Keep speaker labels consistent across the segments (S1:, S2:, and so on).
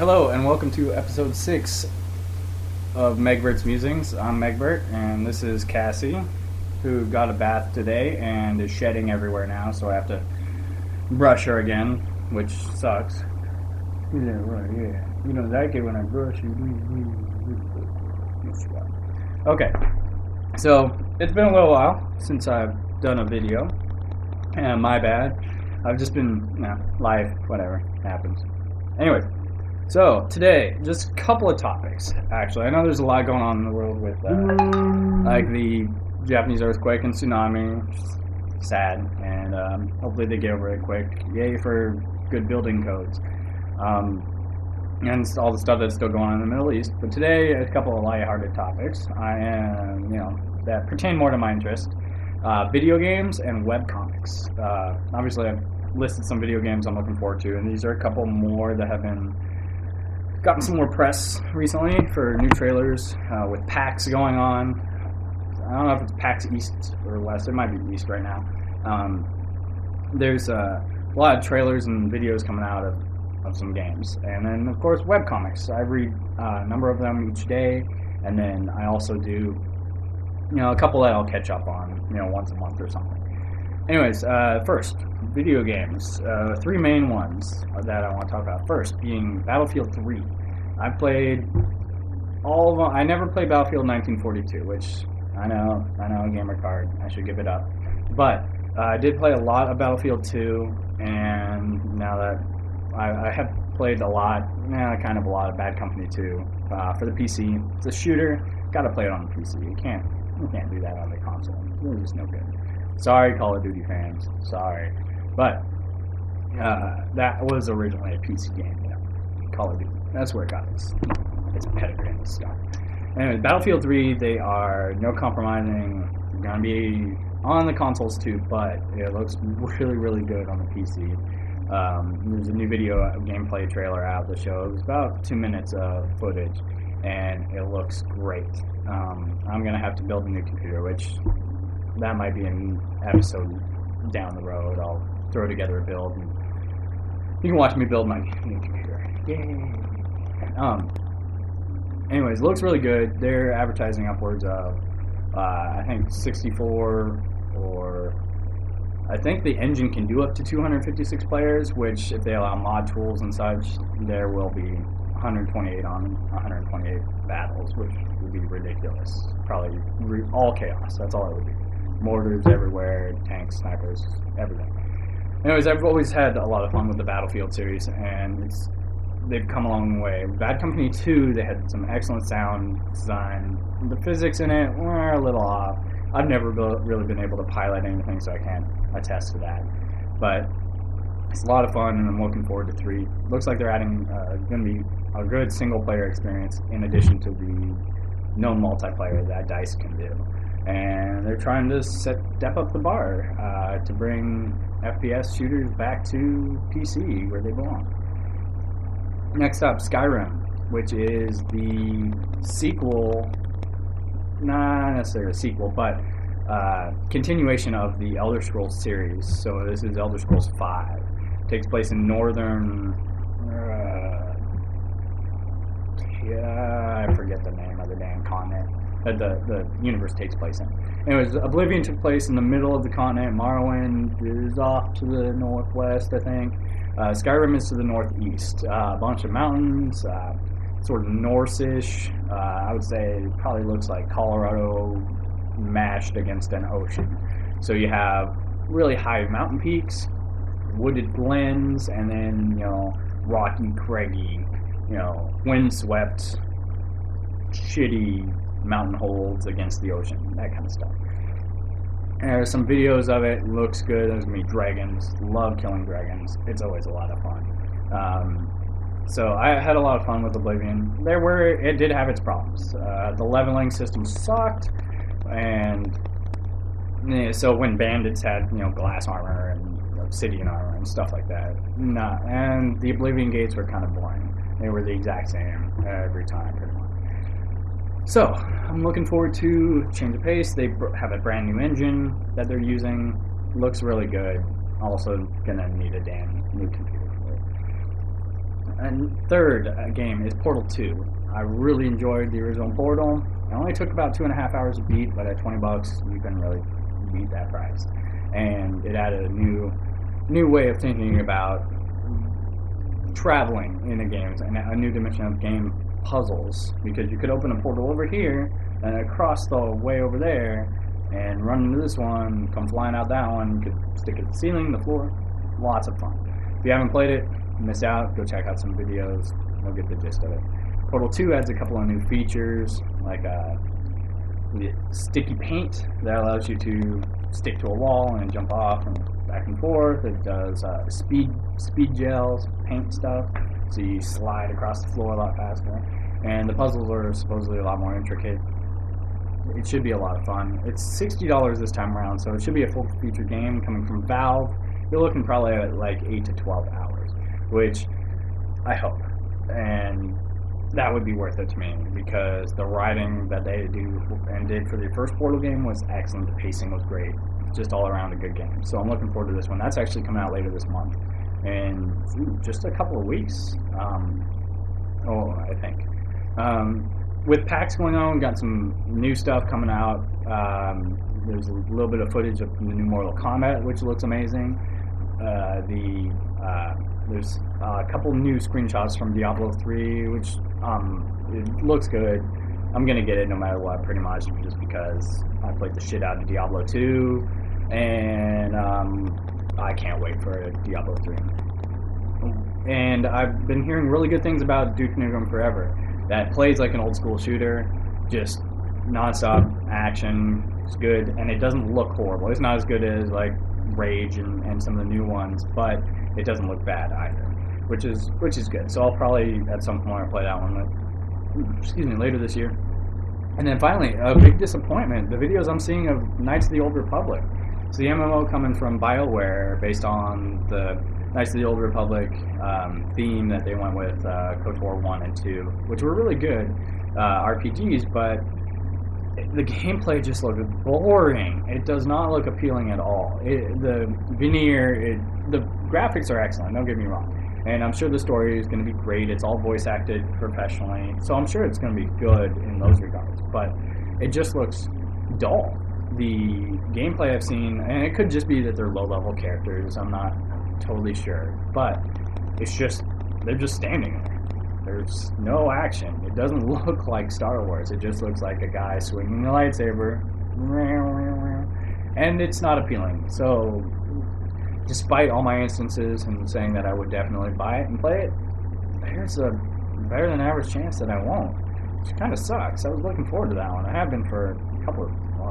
S1: Hello and welcome to episode 6 of Megbert's Musings. I'm Megbert and this is Cassie, who got a bath today and is shedding everywhere now, so I have to brush her again, which sucks. Yeah, right, yeah. You don't like it when I brush you. Okay, so it's been a little while since I've done a video, and my bad. I've just been, life, whatever, happens. Anyways. So, today, just a couple of topics, actually. I know there's a lot going on in the world with, like the Japanese earthquake and tsunami, which is sad, and hopefully they get over it quick. Yay for good building codes. And all the stuff that's still going on in the Middle East. But today, a couple of lighthearted topics, that pertain more to my interest. Video games and webcomics. Obviously, I've listed some video games I'm looking forward to, and these are a couple more that have gotten some more press recently for new trailers with PAX going on. I don't know if it's PAX East or West. It might be East right now. There's a lot of trailers and videos coming out of some games. And then, of course, webcomics. I read a number of them each day. And then I also do, a couple that I'll catch up on, once a month or something. Anyways, first, video games. Three main ones that I want to talk about. First being Battlefield 3. I've played all of them. I never played Battlefield 1942, which I know, gamer card. I should give it up. But I did play a lot of Battlefield 2, and now that I have played a lot of Bad Company 2 for the PC. It's a shooter. Got to play it on the PC. You can't do that on the console. It's just no good. Sorry, Call of Duty fans. Sorry. But that was originally a PC game, Call of Duty. That's where it got its pedigree and stuff. Anyway, Battlefield 3, they are no compromising. They're going to be on the consoles too, but it looks really, really good on the PC. There's a new video gameplay trailer out that shows about 2 minutes of footage, and it looks great. I'm going to have to build a new computer, which that might be an episode down the road. I'll throw together a build, and you can watch me build my new computer. Yay! Anyways, it looks really good. They're advertising upwards of, I think 64, or I think the engine can do up to 256 players, which if they allow mod tools and such, there will be 128 on 128 battles, which would be ridiculous. Probably all chaos. That's all it would be. Mortars everywhere, tanks, snipers, everything. Anyways, I've always had a lot of fun with the Battlefield series, and they've come a long way. Bad Company 2, they had some excellent sound design. The physics in it were a little off. I've never really been able to pilot anything, so I can't attest to that. But it's a lot of fun, and I'm looking forward to 3. Looks like they're adding going to be a good single-player experience in addition to the known multiplayer that DICE can do. And they're trying to step up the bar to bring FPS shooters back to PC where they belong. Next up, Skyrim, which is the sequel, not necessarily a sequel, but continuation of the Elder Scrolls series. So this is Elder Scrolls 5. It takes place in northern, I forget the name of the damn continent that the universe takes place in. Anyways, Oblivion took place in the middle of the continent. Morrowind is off to the northwest, I think. Skyrim is to the northeast. A bunch of mountains, sort of Norse-ish. I would say it probably looks like Colorado mashed against an ocean. So you have really high mountain peaks, wooded glens, and then, rocky, craggy, windswept, shitty mountain holds against the ocean, that kind of stuff. And there's some videos of it. Looks good. There's going to be dragons. Love killing dragons. It's always a lot of fun. So I had a lot of fun with Oblivion. It did have its problems. The leveling system sucked, and so when bandits had glass armor and obsidian armor and stuff like that, and the Oblivion gates were kind of boring. They were the exact same every time, pretty much. So, I'm looking forward to change of pace. They have a brand new engine that they're using. Looks really good. Also gonna need a damn new computer for And third game is Portal 2. I really enjoyed the original Portal. It only took about 2.5 hours to beat, but at $20, you couldn't really beat that price. And it added a new way of thinking about traveling in the games and a new dimension of game puzzles, because you could open a portal over here and across the way over there and run into this one, come flying out that one. You could stick it to the ceiling, the floor. Lots of fun. If you haven't played it, you missed out, go check out some videos. You'll get the gist of it. Portal 2 adds a couple of new features, like sticky paint that allows you to stick to a wall and jump off and back and forth. It does speed gels, paint stuff, so you slide across the floor a lot faster. And the puzzles are supposedly a lot more intricate. It should be a lot of fun. It's $60 this time around, so it should be a full-featured game coming from Valve. You're looking probably at like 8 to 12 hours, which I hope. And that would be worth it to me, because the writing that they did for the first Portal game was excellent. The pacing was great. Just all around a good game. So I'm looking forward to this one. That's actually coming out later this month. And just a couple of weeks. I think. With PAX going on, got some new stuff coming out. There's a little bit of footage of the new Mortal Kombat, which looks amazing. There's a couple new screenshots from Diablo 3, which it looks good. I'm going to get it no matter what, pretty much, just because I played the shit out of Diablo 2, and I can't wait for Diablo 3. And I've been hearing really good things about Duke Nukem Forever. That plays like an old school shooter, just non-stop action. It's good, and it doesn't look horrible. It's not as good as like Rage and some of the new ones, but it doesn't look bad either, which is good. So I'll probably at some point play that one, later this year. And then finally, a big disappointment: the videos I'm seeing of Knights of the Old Republic. So the MMO coming from BioWare, based on the Knights of the Old Republic theme that they went with, KOTOR 1 and 2, which were really good RPGs, but the gameplay just looked boring. It does not look appealing at all. The graphics are excellent, don't get me wrong. And I'm sure the story is going to be great. It's all voice acted professionally, so I'm sure it's going to be good in those regards. But it just looks dull. The gameplay I've seen, and it could just be that they're low-level characters, I'm not totally sure, but it's just, they're just standing there. There's no action. It doesn't look like Star Wars. It just looks like a guy swinging a lightsaber, and it's not appealing. So despite all my instances and saying that I would definitely buy it and play it, there's a better than average chance that I won't, which kind of sucks. I was looking forward to that one. I have been for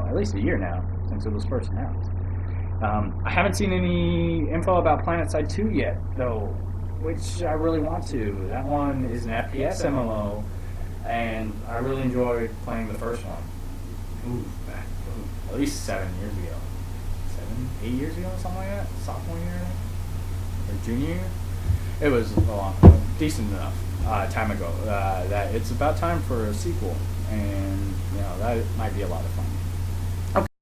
S1: at least a year now, since it was first announced. I haven't seen any info about PlanetSide 2 yet, though, which I really want to. That one is an FPS MMO, and I really enjoyed playing the first one. At least 7 years ago. 8 years ago, something like that? Sophomore year? Or junior year? It was decent enough time ago that it's about time for a sequel, and that might be a lot of fun.